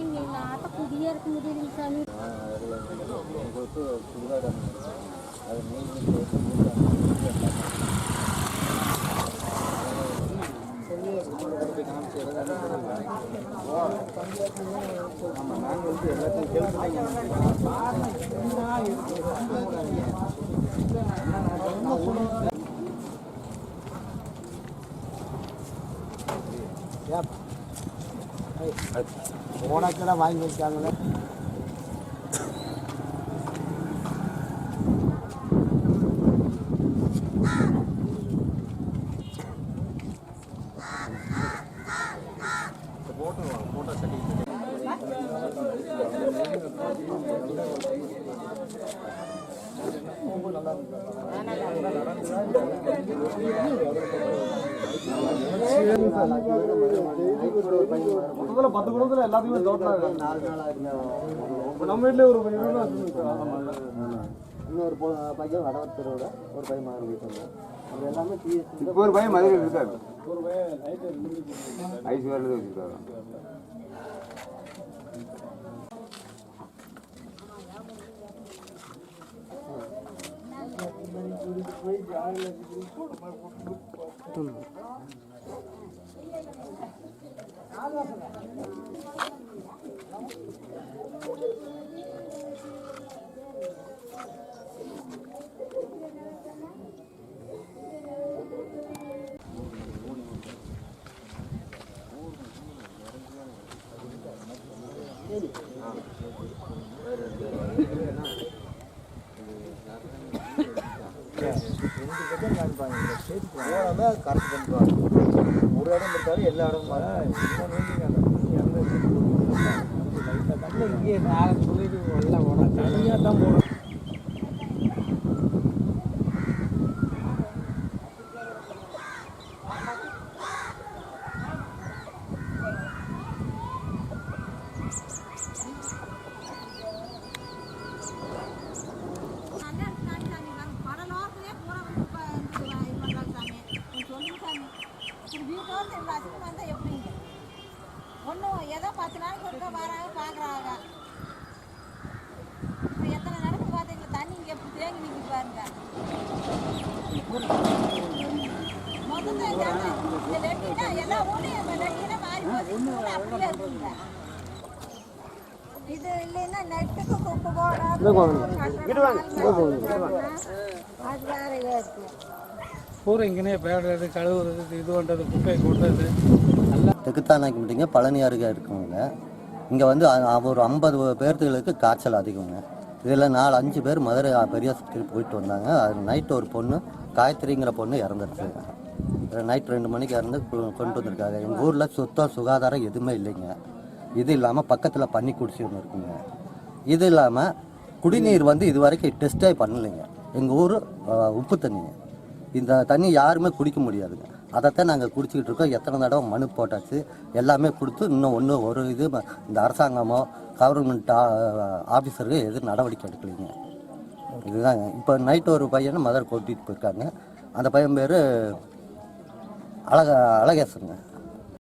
தண்ணிங்க இல்லாத குடியே இருக்க முடியலைங்க சாமி. உனக்கெல்லாம் வாங்கி வச்சாங்களே. பத்து குடும்பத்துல எல்லாத்தையுமே தோட்டம் நம்ம வீட்டுல ஒரு இன்னொரு பையன் வடவத்தரோட ஒரு பையன் மாறி போயிட்டு அது எல்லாமே இப்போ ஒரு பையன் மதுரையில் இருக்காரு. ஒரு பையன் ஐஸ் வேறு வச்சுருக்காரு. கரெக்ட் பண்ணிக்குவாங்க. ஒரு இடம் இருக்காரு எல்லா இடமும் இங்கே நாலு சொல்லிட்டு எல்லாம் போனால் தனியாக தான் போகணும். ஒன்றும் ஏதோ 10 நாளைக்கு ஒருக்கா வராங்க பார்க்குறாங்க. இப்போ எத்தனை நடக்கு பார்த்தீங்களா? தண்ணி இங்கே எப்படி தேங்கி நிற்கி பாருங்க. மொத்தத்தை இந்த லெட்டினா எல்லா ஊர்லேயும் லெட்டினா மாறி போச்சு. அப்படியே இருக்குங்க. இது இல்லைன்னா நெட்டுக்கு குப்பை போடாது அது வேறையா இருக்கு. பூரா இங்கேனே பேடுறது கழுவுறது இது பண்ணுறது குப்பையை கொண்டுறது தெக்குத்தானாக்கி மீட்டிங்க பழனி அருகே இருக்குங்க. இங்கே வந்து ஒரு 50 பேர்த்துகளுக்கு காய்ச்சல் அதிகங்க. இதில் 4-5 பேர் மதுரை பெரிய ஆஸ்பத்திரி போயிட்டு வந்தாங்க. அது நைட்டு ஒரு பொண்ணு காயத்ரிங்கிற பொண்ணு இறந்துருச்சுங்க. நைட் 2 மணிக்கு இறந்து கொண்டு வந்திருக்காங்க. எங்கள் ஊரில் சுத்தம் சுகாதாரம் எதுவுமே இல்லைங்க. இது இல்லாமல் பக்கத்தில் பன்னிக்குடிச்சி ஒன்று இருக்குங்க. இது இல்லாமல் குடிநீர் வந்து இது வரைக்கும் டெஸ்ட்டே பண்ணலைங்க. எங்கள் ஊர் உப்பு தண்ணிங்க. இந்த தண்ணி யாருமே குடிக்க முடியாதுங்க. அதைத்தான் நாங்கள் குடிச்சிக்கிட்டு இருக்கோம். எத்தனை தடவை மனு போட்டாச்சு, எல்லாமே கொடுத்து இன்னும் ஒரு இது இந்த அரசாங்கமோ கவர்மெண்ட் ஆஃபீஸருக்கு எதுவும் நடவடிக்கை எடுக்கலைங்க. இதுதாங்க. இப்போ நைட்டு ஒரு பையனை மதுரை கூட்டிகிட்டு போயிருக்காங்க. அந்த பையன் பேர் அழகேசனுங்க.